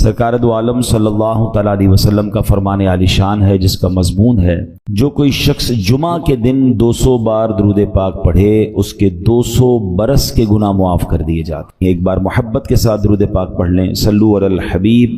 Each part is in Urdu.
سرکار دو عالم صلی اللہ تعالیٰ علیہ وسلم کا فرمان عالی شان ہے جس کا مضمون ہے جو کوئی شخص جمعہ کے دن 200 بار درود پاک پڑھے اس کے 200 برس کے گناہ معاف کر دیے جاتے ہیں۔ ایک بار محبت کے ساتھ درود پاک پڑھ لیں، صلو علی الحبیب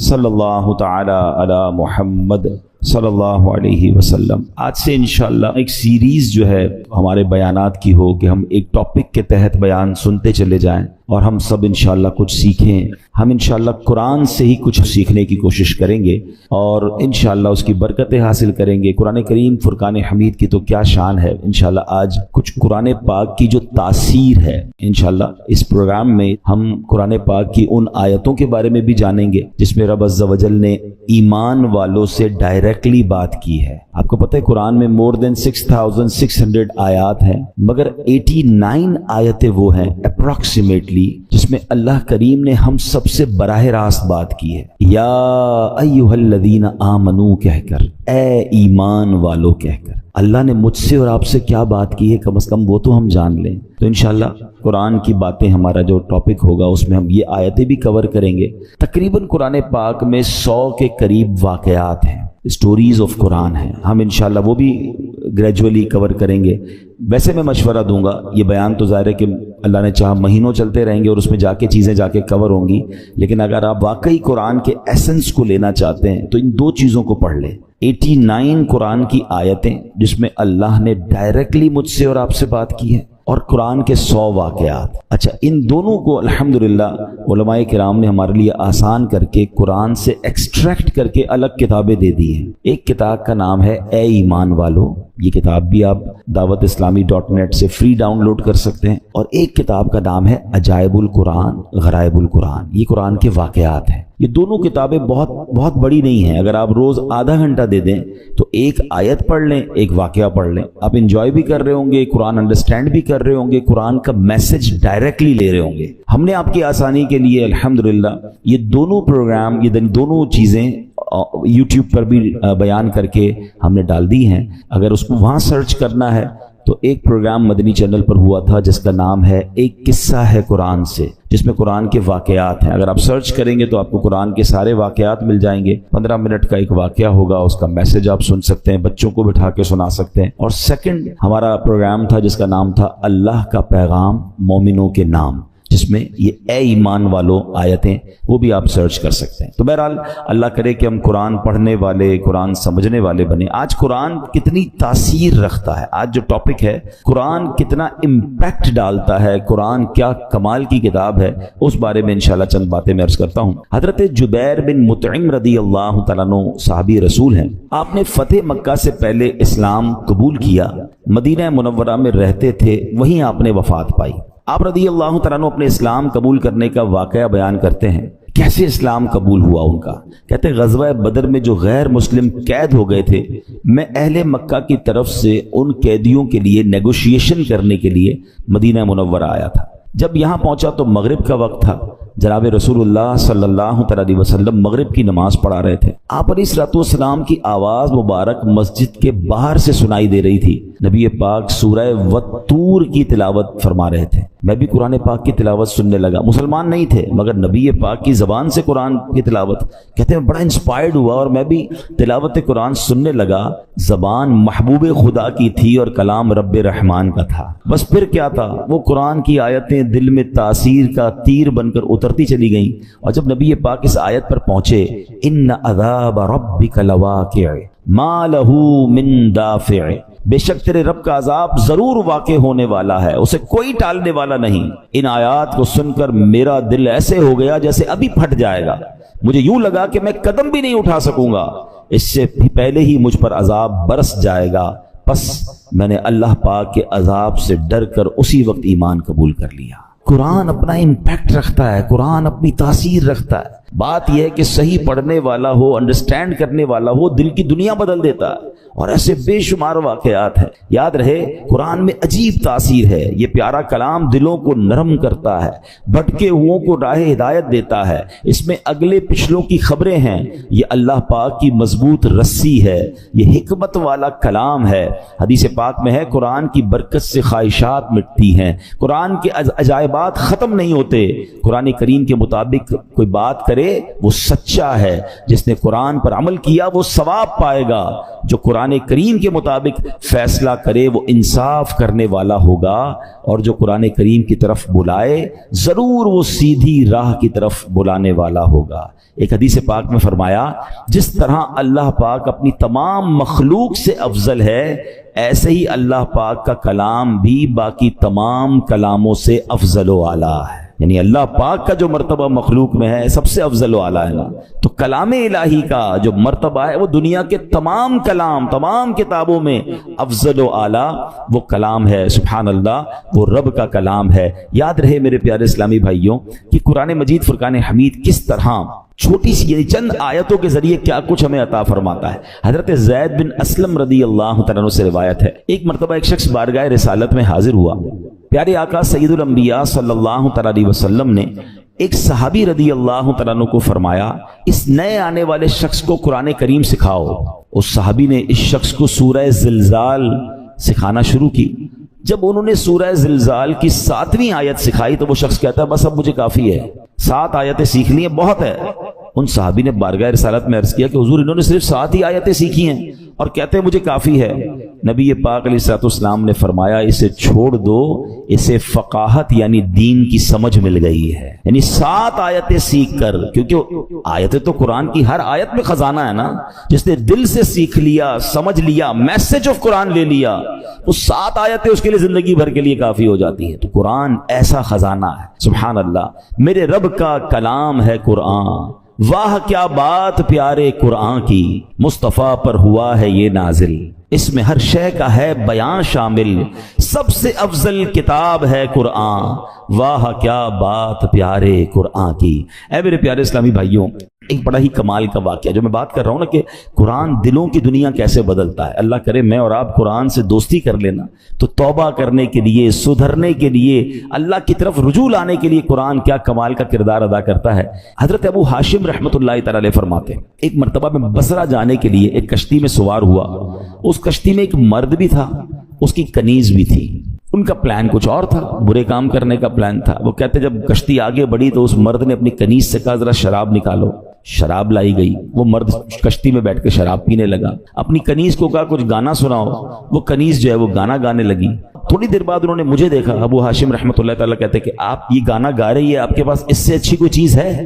صلی اللہ تعالی علی محمد صلی اللہ علیہ وسلم۔ آج سے انشاءاللہ ایک سیریز جو ہے ہمارے بیانات کی ہو کہ ہم ایک ٹاپک کے تحت بیان سنتے چلے جائیں اور ہم سب انشاءاللہ کچھ سیکھیں۔ ہم انشاءاللہ قرآن سے ہی کچھ سیکھنے کی کوشش کریں گے اور انشاءاللہ اس کی برکتیں حاصل کریں گے۔ قرآن کریم فرقان حمید کی تو کیا شان ہے۔ انشاءاللہ آج کچھ قرآن پاک کی جو تاثیر ہے، انشاءاللہ اس پروگرام میں ہم قرآن پاک کی ان آیتوں کے بارے میں بھی جانیں گے جس میں رب عز و جل نے ایمان والوں سے ڈائریکٹلی بات کی ہے۔ آپ کو پتہ ہے قرآن میں more than 6600 آیات ہیں، مگر 89 آیتیں وہ ہیں اپروکسیمیٹلی جس میں اللہ کریم نے ہم سب سے براہ راست بات کی ہے۔ یا ایھا الذین آمنو کہہ کر، اے ایمان والو کہہ کر اللہ نے مجھ سے اور آپ سے کیا بات کی ہے، کم از کم وہ تو ہم جان لیں۔ تو انشاءاللہ قرآن کی باتیں ہمارا جو ٹاپک ہوگا اس میں ہم یہ آیتیں بھی کور کریں گے۔ تقریباً قرآن پاک میں 100 کے قریب واقعات ہیں، اسٹوریز آف قرآن ہیں، ہم انشاءاللہ وہ بھی گریجولی کور کریں گے۔ ویسے میں مشورہ دوں گا، یہ بیان تو ظاہر ہے کہ اللہ نے چاہا مہینوں چلتے رہیں گے اور اس میں جا کے چیزیں جا کے کور ہوں گی، لیکن اگر آپ واقعی قرآن کے ایسنس کو لینا چاہتے ہیں تو ان دو چیزوں کو پڑھ لیں۔ 89 قرآن کی آیتیں جس میں اللہ نے ڈائریکٹلی مجھ سے اور آپ سے بات کی ہے، اور قرآن کے 100 واقعات۔ اچھا، ان دونوں کو الحمدللہ علماء کرام نے ہمارے لیے آسان کر کے قرآن سے ایکسٹریکٹ کر کے الگ کتابیں دے دی ہیں۔ ایک کتاب کا نام ہے اے ایمان والو، یہ کتاب بھی آپ dawatIslami.net سے فری ڈاؤن لوڈ کر سکتے ہیں، اور ایک کتاب کا نام ہے عجائب القرآن غرائب القرآن، یہ قرآن کے واقعات ہیں۔ یہ دونوں کتابیں بہت بڑی نہیں ہیں، اگر آپ روز آدھا گھنٹہ دے دیں تو ایک آیت پڑھ لیں، ایک واقعہ پڑھ لیں، آپ انجوائے بھی کر رہے ہوں گے، قرآن انڈرسٹینڈ بھی کر رہے ہوں گے، قرآن کا میسج ڈائریکٹلی لے رہے ہوں گے۔ ہم نے آپ کی آسانی کے لیے الحمدللہ یہ دونوں پروگرام، یہ دونوں چیزیں یوٹیوب پر بھی بیان کر کے ہم نے ڈال دی ہیں۔ اگر اس کو وہاں سرچ کرنا ہے تو ایک پروگرام مدنی چینل پر ہوا تھا جس کا نام ہے ایک قصہ ہے قرآن سے، جس میں قرآن کے واقعات ہیں۔ اگر آپ سرچ کریں گے تو آپ کو قرآن کے سارے واقعات مل جائیں گے۔ 15 منٹ کا ایک واقعہ ہوگا، اس کا میسج آپ سن سکتے ہیں، بچوں کو بٹھا کے سنا سکتے ہیں۔ اور سیکنڈ ہمارا پروگرام تھا جس کا نام تھا اللہ کا پیغام مومنوں کے نام، جس میں یہ اے ایمان والو آیتیں وہ بھی آپ سرچ کر سکتے ہیں۔ تو بہرحال اللہ کرے کہ ہم قرآن پڑھنے والے، قرآن سمجھنے والے بنے۔ آج قرآن کتنی تاثیر رکھتا ہے، آج جو ٹاپک ہے قرآن کتنا امپیکٹ ڈالتا ہے، قرآن کیا کمال کی کتاب ہے، اس بارے میں انشاءاللہ چند باتیں میں عرض کرتا ہوں۔ حضرت جبیر بن مطعم رضی اللہ تعالیٰ عنہ صحابی رسول ہیں، آپ نے فتح مکہ سے پہلے اسلام قبول کیا، مدینہ منورہ میں رہتے تھے، وہیں آپ نے وفات پائی۔ آپ رضی اللہ تعالیٰ عنہ اپنے اسلام قبول کرنے کا واقعہ بیان کرتے ہیں، کیسے اسلام قبول ہوا ان کا۔ کہتے ہیں غزوہ بدر میں جو غیر مسلم قید ہو گئے تھے، میں اہل مکہ کی طرف سے ان قیدیوں کے لیے نیگوشیشن کرنے کے لیے مدینہ منورہ آیا تھا۔ جب یہاں پہنچا تو مغرب کا وقت تھا، جناب رسول اللہ صلی اللہ علیہ وسلم مغرب کی نماز پڑھا رہے تھے۔ آپ علیہ الصلوۃ والسلام کی آواز مبارک مسجد کے باہر سے سنائی دے رہی تھی۔ نبی پاک سورہ والطور کی تلاوت فرما رہے تھے، میں بھی قرآن پاک کی تلاوت سننے لگا۔ مسلمان نہیں تھے مگر نبی پاک کی زبان سے قرآن کی تلاوت، کہتے ہیں بڑا انسپائرڈ ہوا اور میں بھی تلاوت قرآن سننے لگا۔ زبان محبوب خدا کی تھی اور کلام رب رحمان کا تھا۔ بس پھر کیا تھا، وہ قرآن کی آیتیں دل میں تاثیر کا تیر بن کر اترتی چلی گئیں، اور جب نبی پاک اس آیت پر پہنچے، ان عذاب ربک لواقع ما لہ من دافع، بے شک تیرے رب کا عذاب ضرور واقع ہونے والا ہے، اسے کوئی ٹالنے والا نہیں۔ ان آیات کو سن کر میرا دل ایسے ہو گیا جیسے ابھی پھٹ جائے گا، مجھے یوں لگا کہ میں قدم بھی نہیں اٹھا سکوں گا، اس سے پہلے ہی مجھ پر عذاب برس جائے گا۔ پس میں نے اللہ پاک کے عذاب سے ڈر کر اسی وقت ایمان قبول کر لیا۔ قرآن اپنا امپیکٹ رکھتا ہے، قرآن اپنی تاثیر رکھتا ہے۔ بات یہ ہے کہ صحیح پڑھنے والا ہو، انڈرسٹینڈ کرنے والا ہو، دل کی دنیا بدل دیتا ہے۔ اور ایسے بے شمار واقعات ہیں۔ یاد رہے قرآن میں عجیب تاثیر ہے، یہ پیارا کلام دلوں کو نرم کرتا ہے، بھٹکے ہوئوں کو راہ ہدایت دیتا ہے، اس میں اگلے پچھلوں کی خبریں ہیں، یہ اللہ پاک کی مضبوط رسی ہے، یہ حکمت والا کلام ہے۔ حدیث پاک میں ہے قرآن کی برکت سے خواہشات مٹتی ہیں، قرآن کے عجائبات ختم نہیں ہوتے۔ قرآن کریم کے مطابق کوئی بات کرے وہ سچا ہے، جس نے قرآن پر عمل کیا وہ ثواب پائے گا، جو قرآن کریم کے مطابق فیصلہ کرے وہ انصاف کرنے والا ہوگا، اور جو قرآن کریم کی طرف بلائے ضرور وہ سیدھی راہ کی طرف بلانے والا ہوگا۔ ایک حدیث پاک میں فرمایا جس طرح اللہ پاک اپنی تمام مخلوق سے افضل ہے، ایسے ہی اللہ پاک کا کلام بھی باقی تمام کلاموں سے افضل و اعلیٰ ہے۔ یعنی اللہ پاک کا جو مرتبہ مخلوق میں ہے سب سے افضل و اعلیٰ ہے نا، تو کلام الہی کا جو مرتبہ ہے وہ دنیا کے تمام کلام، تمام کتابوں میں افضل و اعلیٰ وہ کلام ہے۔ سبحان اللہ، وہ رب کا کلام ہے۔ یاد رہے میرے پیارے اسلامی بھائیوں کہ قرآن مجید فرقان حمید کس طرح چھوٹی سی یعنی چند آیتوں کے ذریعے کیا کچھ ہمیں عطا فرماتا ہے۔ حضرت زید بن اسلم رضی اللہ تعالیٰ عنہ سے روایت ہے، ایک مرتبہ ایک شخص بارگاہ رسالت میں حاضر ہوا، پیارے آقا سید الانبیاء صلی اللہ تعالیٰ علیہ وسلم نے ایک صحابی رضی اللہ تعالیٰ عنہ کو فرمایا اس نئے آنے والے شخص کو قرآن کریم سکھاؤ۔ اس صحابی نے اس شخص کو سورہ زلزال سکھانا شروع کی۔ جب انہوں نے سورہ زلزال کی 7ویں آیت سکھائی تو وہ شخص کہتا ہے بس اب مجھے کافی ہے، 7 آیتیں سیکھ لی ہیں، بہت ہے۔ ان صحابی نے بارگاہ رسالت میں عرض کیا کہ حضور انہوں نے صرف 7 ہی آیتیں سیکھی ہیں اور کہتے ہیں مجھے کافی ہے۔ نبی پاک علیہ الصلوۃ والسلام نے فرمایا اسے چھوڑ دو، اسے فقاہت یعنی دین کی سمجھ مل گئی ہے۔ یعنی 7 آیتیں سیکھ کر، کیونکہ آیتیں تو قرآن کی ہر آیت میں خزانہ ہے نا، جس نے دل سے سیکھ لیا، سمجھ لیا، میسج آف قرآن لے لیا، وہ 7 آیتیں اس کے لیے زندگی بھر کے لیے کافی ہو جاتی ہے۔ تو قرآن ایسا خزانہ ہے، سبحان اللہ، میرے رب کا کلام ہے قرآن، واہ کیا بات پیارے قرآن کی، مصطفیٰ پر ہوا ہے یہ نازل، اس میں ہر شے کا ہے بیان شامل، سب سے افضل کتاب ہے قرآن، واہ کیا بات پیارے قرآن کی۔ اے میرے پیارے اسلامی بھائیوں، ایک بڑا ہی کمال کا واقعہ جو میں بات کر رہا ہوں نا کہ قرآن دلوں کی دنیا کیسے بدلتا ہے۔ اللہ کرے میں اور آپ قرآن سے دوستی کر لینا تو توبہ کرنے کے لیے، سدھرنے کے لیے، اللہ کی طرف رجوع لانے کے لیے قرآن کیا کمال کا کردار ادا کرتا ہے۔ حضرت ابو ہاشم رحمۃ اللہ تعالی علیہ فرماتے ہیں ایک مرتبہ میں بصرہ جانے کے لیے ایک کشتی میں سوار ہوا، اس کشتی میں ایک مرد بھی تھا، اس کی کنیز بھی تھی۔ ان کا پلان کچھ اور تھا، برے کام کرنے کا پلان تھا۔ وہ کہتے جب کشتی آگے بڑھی تو اس مرد نے اپنی کنیز سے کہا ذرا شراب نکالو، شراب لائی گئی، وہ مرد کشتی میں بیٹھ کے شراب پینے لگا۔ اپنی کنیز کو کہا کچھ گانا سناؤ، وہ کنیز جو ہے وہ گانا گانے لگی۔ تھوڑی دیر بعد انہوں نے مجھے دیکھا، ابو ہاشم رحمۃ اللہ تعالیٰ کہتے کہ آپ یہ گانا گا رہی ہے، آپ کے پاس اس سے اچھی کوئی چیز ہے؟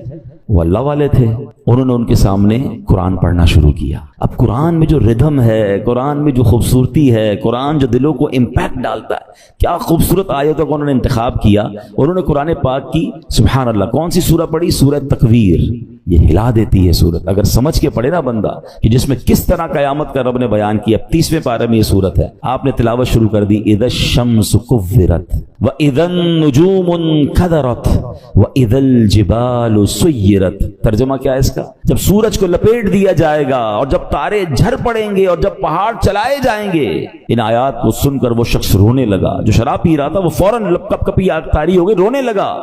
وہ اللہ والے تھے، انہوں نے ان کے سامنے قرآن پڑھنا شروع کیا۔ اب قرآن میں جو ردھم ہے، قرآن میں جو خوبصورتی ہے، قرآن جو دلوں کو امپیکٹ ڈالتا ہے، کیا خوبصورت آیتوں کا انہوں نے انتخاب کیا۔ انہوں نے قرآن پاک کی سبحان اللہ کون سی سورہ پڑھی؟ سورہ تکویر۔ یہ ہلا دیتی ہے سورت، اگر سمجھ کے پڑھے نا بندہ کہ جس میں کس طرح قیامت کا رب نے بیان کیا۔ 30ویں پارے میں یہ سورت ہے، آپ نے تلاوت شروع کر دی، اذا الشمس کورت واذا النجوم انکدرت واذا الجبال سیرت۔ ترجمہ کیا ہے اس کا؟ جب سورج کو لپیٹ دیا جائے گا اور جب تارے جھڑ پڑیں گے اور جب پہاڑ چلائے جائیں گے۔ ان آیات کو سن کر وہ شخص رونے لگا، جو شراب پی رہا تھا وہ فوراً کپ کپی آگ طاری ہو گئی، رونے لگا۔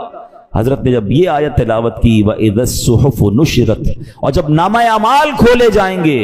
حضرت نے جب یہ آیت تلاوت کی وَإِذَا الصُّحُفُ نُشِرَتْ، اور جب نامہ اعمال کھولے جائیں گے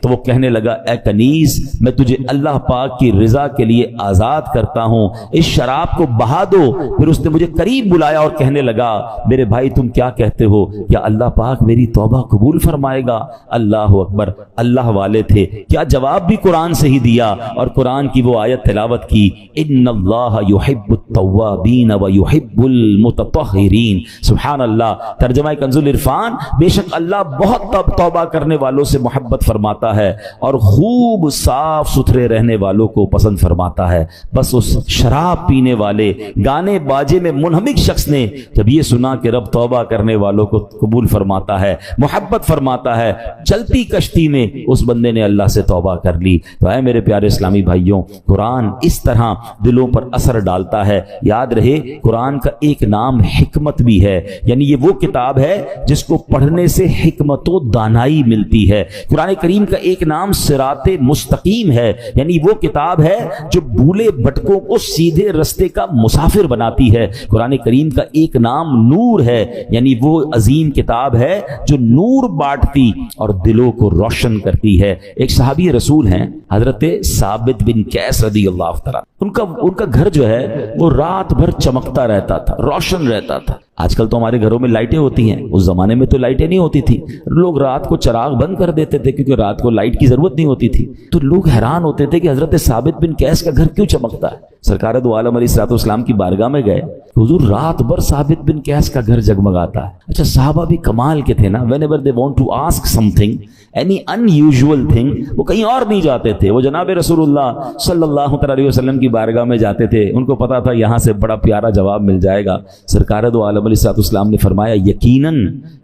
تو وہ کہنے لگا اے کنیز میں تجھے اللہ پاک کی رضا کے لیے آزاد کرتا ہوں، اس شراب کو بہا دو۔ پھر اس نے مجھے قریب بلایا اور کہنے لگا میرے بھائی تم کیا کہتے ہو، کیا اللہ پاک میری توبہ قبول فرمائے گا؟ اللہ اکبر، اللہ والے تھے، کیا جواب بھی قرآن سے ہی دیا اور قرآن کی وہ آیت تلاوت کی، ان اللہ یحب التوابین ویحب المتطہرین۔ سبحان اللہ۔ ترجمہ کنز العرفان، بے شک اللہ بہت توبہ کرنے والوں سے محبت فرماتا ہے اور خوب صاف ستھرے رہنے والوں کو پسند فرماتا ہے۔ بس اس شراب پینے والے گانے باجے میں منہمک شخص نے جب یہ سنا کہ رب توبہ کرنے والوں کو قبول فرماتا ہے، محبت فرماتا ہے، چلتی کشتی میں اس بندے نے اللہ سے توبہ کر لی۔ تو اے میرے پیارے اسلامی بھائیوں، قرآن اس طرح دلوں پر اثر ڈالتا ہے۔ یاد رہے قرآن کا ایک نام حکمت بھی ہے، یعنی یہ وہ کتاب ہے جس کو پڑھنے سے حکمت و دانائی ملتی ہے۔ قرآن کریم کا ایک نام صراط مستقیم ہے، یعنی وہ کتاب ہے جو بھولے بھٹکوں کو سیدھے رستے کا مسافر بناتی ہے۔ قرآن کریم کا ایک نام نور ہے، یعنی وہ عظیم کتاب ہے جو نور بانٹتی اور دلوں کو روشن کرتی ہے۔ ایک صحابی رسول ہیں حضرت ثابت بن قیس رضی اللہ تعالیٰ، ان کا گھر جو ہے وہ رات بھر چمکتا رہتا تھا، روشن رہتا تھا۔ آج کل تو ہمارے گھروں میں لائٹیں ہوتی ہیں، اس زمانے میں تو لائٹیں نہیں ہوتی تھی، لوگ رات کو چراغ بند کر دیتے تھے کیونکہ رات کو لائٹ کی ضرورت نہیں ہوتی تھی۔ تو لوگ حیران ہوتے تھے کہ حضرت ثابت بن قیس کا گھر کیوں چمکتا ہے۔ سرکار دو عالم علیہ الصلوۃ والسلام کی بارگاہ میں گئے، حضور رات بھر ثابت بن قیس کا گھر جگمگاتا ہے۔ اچھا صحابہ بھی کمال کے تھے نا، whenever they want to ask something, any unusual thing، وہ کہیں اور نہیں جاتے تھے، وہ جناب رسول اللہ صلی اللہ علیہ وسلم کی بارگاہ میں جاتے تھے۔ ان کو پتا تھا یہاں سے بڑا پیارا جواب مل جائے گا۔ سرکار دو عالم علیہ الصلوۃ والسلام نے فرمایا یقیناً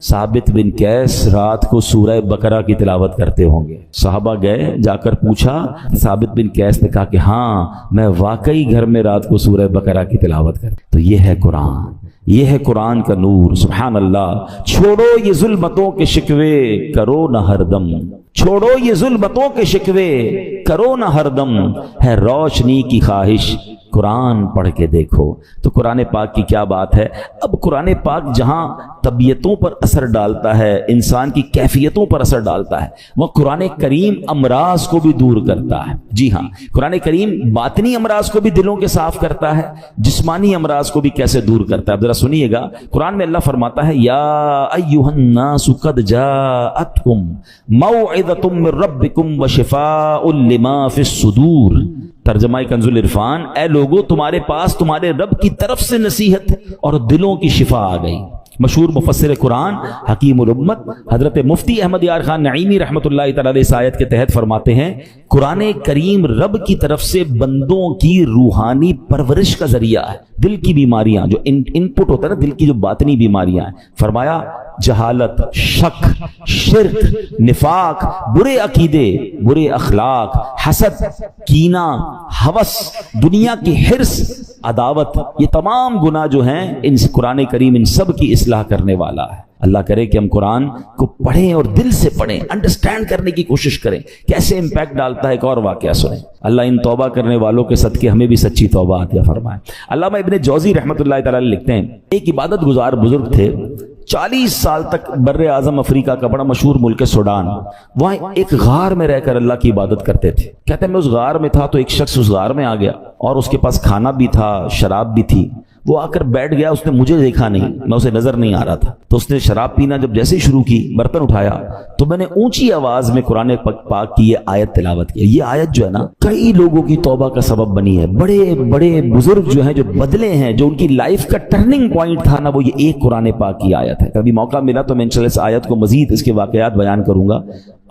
ثابت بن قیس رات کو سورہ بقرہ کی تلاوت کرتے ہوں گے۔ صحابہ گئے، جا کر پوچھا، ثابت بن قیس نے کہا کہ ہاں میں واقعی گھر میں رات کو سورہ بقرہ کی تلاوت کرتا۔ تو یہ ہے قرآن، یہ ہے قرآن کا نور۔ سبحان اللہ۔ چھوڑو یہ ظلمتوں کے شکوے کرو نہ ہر دم، چھوڑو یہ ظلمتوں کے شکوے کرو نہ ہر دم، ہے روشنی کی خواہش قرآن پڑھ کے دیکھو۔ تو قرآن پاک کی کیا بات ہے۔ اب قرآن پاک جہاں طبیعتوں پر اثر ڈالتا ہے، انسان کی کیفیتوں پر اثر ڈالتا ہے، وہ قرآن کریم امراض کو بھی دور کرتا ہے۔ جی ہاں، قرآن کریم باطنی امراض کو بھی دلوں کے صاف کرتا ہے، جسمانی امراض کو بھی کیسے دور کرتا ہے۔ ذرا سنیے گا، قرآن میں اللہ فرماتا ہے یا ایھا الناس قد جاءتکم موعظۃ من ربکم وشفاء لما فی الصدور۔ ترجمہ کنز العرفان، اے لوگو تمہارے پاس تمہارے رب کی طرف سے نصیحت اور دلوں کی شفا آ گئی۔ مشہور مفسر قرآن حکیم الامت حضرت مفتی احمد یار خان نعیمی رحمۃ اللہ تعالی اس آیت کے تحت فرماتے ہیں قرآن کریم رب کی طرف سے بندوں کی روحانی پرورش کا ذریعہ ہے۔ دل کی بیماریاں جو ان پٹ ہوتا ہے نا، دل کی جو باطنی بیماریاں ہیں، فرمایا جہالت، شک، شرک، نفاق، برے عقیدے، برے اخلاق، حسد، کینہ، ہوس، دنیا کی حرص، عداوت، یہ تمام گناہ جو ہیں ان سے قرآن کریم ان سب کی اصلاح کرنے والا ہے۔ اللہ کرے کہ ہم قرآن کو پڑھیں اور دل سے پڑھیں، انڈرسٹینڈ کرنے کی کوشش کریں کیسے امپیکٹ ڈالتا ہے۔ ایک اور واقعہ سنیں، اللہ ان توبہ کرنے والوں کے صدقے ہمیں بھی سچی توبہ عطا فرمائے۔ علامہ ابن جوزی رحمۃ اللہ تعالی لکھتے ہیں ایک عبادت گزار بزرگ تھے، 40 سال تک بر اعظم افریقہ کا بڑا مشہور ملک سوڈان، وہاں ایک غار میں رہ کر اللہ کی عبادت کرتے تھے۔ کہتے ہیں میں اس غار میں تھا تو ایک شخص اس غار میں آ گیا اور اس کے پاس کھانا بھی تھا، شراب بھی تھی۔ وہ آ کر بیٹھ گیا، اس نے مجھے دیکھا نہیں، میں اسے نظر نہیں آ رہا تھا، تو اس نے شراب پینا جب جیسے ہی شروع کی، برتن اٹھایا تو میں نے اونچی آواز میں قرآن پاک کی یہ آیت تلاوت کی۔ یہ آیت جو ہے نا کئی لوگوں کی توبہ کا سبب بنی ہے۔ بڑے بڑے بزرگ جو ہیں، جو بدلے ہیں، جو ان کی لائف کا ٹرننگ پوائنٹ تھا نا، وہ یہ ایک قرآن پاک کی آیت ہے۔ کبھی موقع ملا تو میں انشاءاللہ اس آیت کو مزید اس کے واقعات بیان کروں گا۔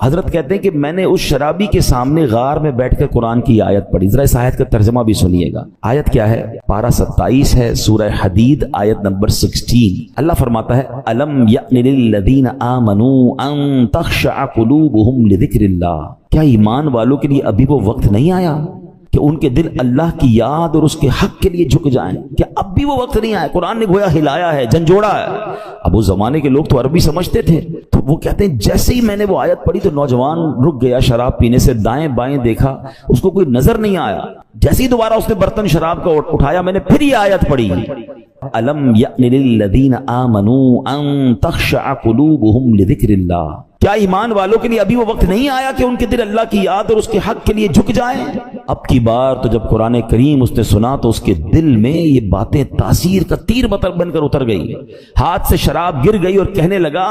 حضرت کہتے ہیں کہ میں نے اس شرابی کے سامنے غار میں بیٹھ کر قرآن کی آیت پڑھی۔ ذرا اس آیت کا ترجمہ بھی سنیے گا۔ آیت کیا ہے؟ پارہ 27 ہے، سورہ حدید، آیت نمبر 16۔ اللہ فرماتا ہے الم یأن للذین آمنوا ان تخشع قلوبہم لذکر اللہ۔ کیا ایمان والوں کے لیے ابھی وہ وقت نہیں آیا کہ ان کے دل اللہ کی یاد اور اس کے حق کے لیے جھک جائیں؟ کیا اب بھی وہ وقت نہیں آیا؟ قرآن نے گویا ہلایا ہے، جھنجھوڑا ہے۔ اب اس زمانے کے لوگ تو عربی سمجھتے تھے، تو وہ کہتے ہیں جیسے ہی میں نے وہ آیت پڑھی تو نوجوان رک گیا شراب پینے سے، دائیں بائیں دیکھا، اس کو کوئی نظر نہیں آیا۔ جیسے ہی دوبارہ اس نے برتن شراب کا اٹھایا، میں نے پھر یہ آیت پڑھی الم یأن للذین آمنوا ان تخشع قلوبہم لذکر اللہ۔ کیا ایمان والوں کے لیے ابھی وہ وقت نہیں آیا کہ ان کے دل اللہ کی یاد اور اس کے حق کے لیے جھک جائیں؟ اب کی بار تو جب قرآن کریم اس نے سنا تو اس کے دل میں یہ باتیں تاثیر کا تیر بن کر اتر گئی، ہاتھ سے شراب گر گئی اور کہنے لگا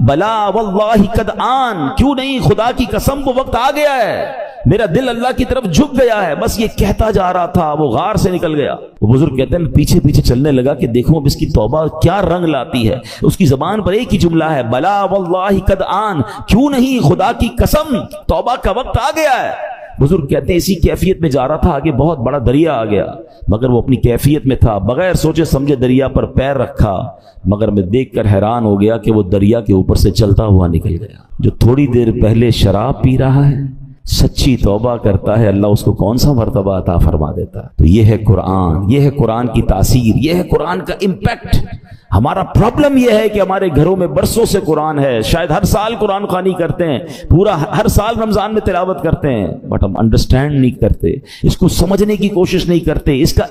بلا واللہ قد آن، کیوں نہیں، خدا کی قسم وہ وقت آ گیا ہے، میرا دل اللہ کی طرف جھک گیا ہے۔ بس یہ کہتا جا رہا تھا، وہ غار سے نکل گیا۔ وہ بزرگ کہتے ہیں پیچھے پیچھے چلنے لگا کہ دیکھو اب اس کی توبہ کیا رنگ لاتی ہے۔ اس کی زبان پر ایک ہی جملہ ہے بلا واللہ قد آن، کیوں نہیں، خدا کی قسم توبہ کا وقت آ گیا ہے۔ بزرگ کہتے ہیں اسی کیفیت میں جا رہا تھا، آگے بہت بڑا دریا آ گیا، مگر وہ اپنی کیفیت میں تھا، بغیر سوچے سمجھے دریا پر پیر رکھا، مگر میں دیکھ کر حیران ہو گیا کہ وہ دریا کے اوپر سے چلتا ہوا نکل گیا۔ جو تھوڑی دیر پہلے شراب پی رہا ہے، سچی توبہ کرتا ہے اللہ اس کو کون سا مرتبہ عطا فرما دیتا ہے۔ تو یہ ہے قرآن، یہ ہے قرآن کی تاثیر، یہ ہے قرآن کا امپیکٹ۔ ہمارا پرابلم یہ ہے کہ ہمارے گھروں میں برسوں سے قرآن ہے، شاید ہر سال قرآن خوانی کرتے ہیں، پورا ہر سال رمضان میں تلاوت کرتے ہیں، بٹ ہم انڈرسٹینڈ نہیں کرتے، اس کو سمجھنے کی کوشش نہیں کرتے، اس کا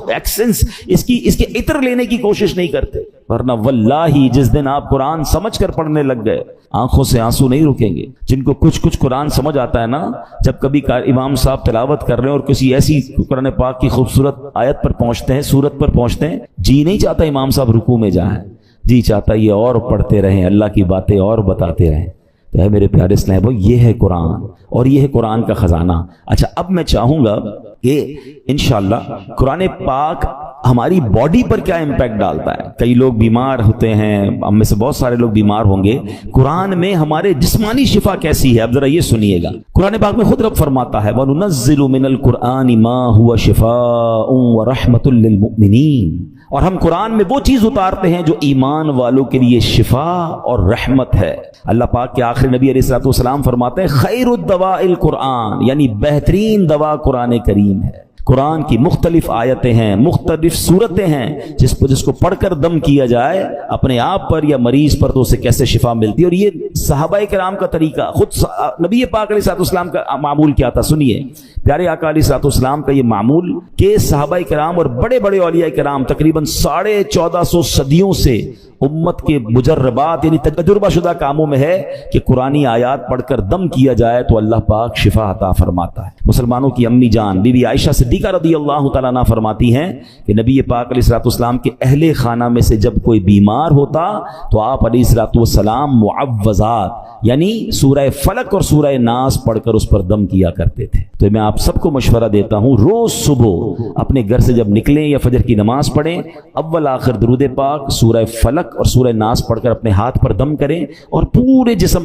ایکسنس، اس کے عطر لینے کی کوشش نہیں کرتے۔ ورنہ واللہ جس دن آپ قرآن سمجھ کر پڑھنے لگ گئے، آنکھوں سے آنسو نہیں رکیں گے۔ جن کو کچھ قرآن سمجھ آتا ہے نا، جب کبھی امام صاحب تلاوت کر رہے ہیں اور کسی ایسی قرآن پاک کی خوبصورت آیت پر پہنچتے ہیں، سورت پر پہنچتے ہیں، جی نہیں چاہتا امام صاحب رکوع میں جائیں، جی چاہتا یہ اور پڑھتے رہیں، اللہ کی باتیں اور بتاتے رہیں۔ تو ہے میرے پیارے اسلام بھائی، یہ ہے قرآن اور یہ ہے قرآن کا خزانہ۔ اچھا، اب میں چاہوں گا کہ انشاءاللہ قرآن پاک ہماری باڈی پر کیا امپیکٹ ڈالتا ہے۔ کئی لوگ بیمار ہوتے ہیں، ہم میں سے بہت سارے لوگ بیمار ہوں گے، قرآن میں ہمارے جسمانی شفا کیسی ہے؟ اب ذرا یہ سنیے گا، قرآن پاک میں خود رب فرماتا ہے وَنُنَزِّلُ مِنَ الْقُرْآنِ مَا هُوَ شِفَاءٌ وَرَحْمَةٌ لِّلْمُؤْمِنِينَ، اور ہم قرآن میں وہ چیز اتارتے ہیں جو ایمان والوں کے لیے شفا اور رحمت ہے۔ اللہ پاک کے آخری نبی علیہ الصلوۃ والسلام فرماتے ہیں خیر الدواء القرآن، یعنی بہترین دوا قرآن کریم ہے۔ قرآن کی مختلف آیتیں ہیں، مختلف صورتیں ہیں، جس کو پڑھ کر دم کیا جائے اپنے آپ پر یا مریض پر تو اسے کیسے شفا ملتی ہے۔ اور یہ صحابہ کرام کا طریقہ، خود نبی پاک علیہ الصلوۃ والسلام کا معمول کیا تھا، سنیے پیارے آقا علیہ الصلوۃ والسلام کا یہ معمول کہ صحابہ کرام اور بڑے بڑے اولیاء کرام تقریباً 1450 صدیوں سے امت کے مجربات یعنی تجربہ شدہ کاموں میں ہے کہ قرآنی آیات پڑھ کر دم کیا جائے تو اللہ پاک شفا عطا فرماتا ہے۔ مسلمانوں کی امی جان بی بی عائشہ صدیقہ رضی اللہ تعالیٰ عنہ فرماتی ہیں کہ نبی پاک علیہ الصلوۃ والسلام کے اہل خانہ میں سے جب کوئی بیمار ہوتا تو آپ علیہ الصلوۃ والسلام معوذات یعنی سورہ فلق اور سورہ ناس پڑھ کر اس پر دم کیا کرتے تھے۔ تو میں آپ سب کو مشورہ دیتا ہوں، روز صبح اپنے گھر سے جب نکلیں یا فجر کی نماز پڑھیں، اول آخر درود پاک، سورہ فلق اور سورہ ناس پڑھ کر اپنے ہاتھ پر دم کریں اور پورے جسم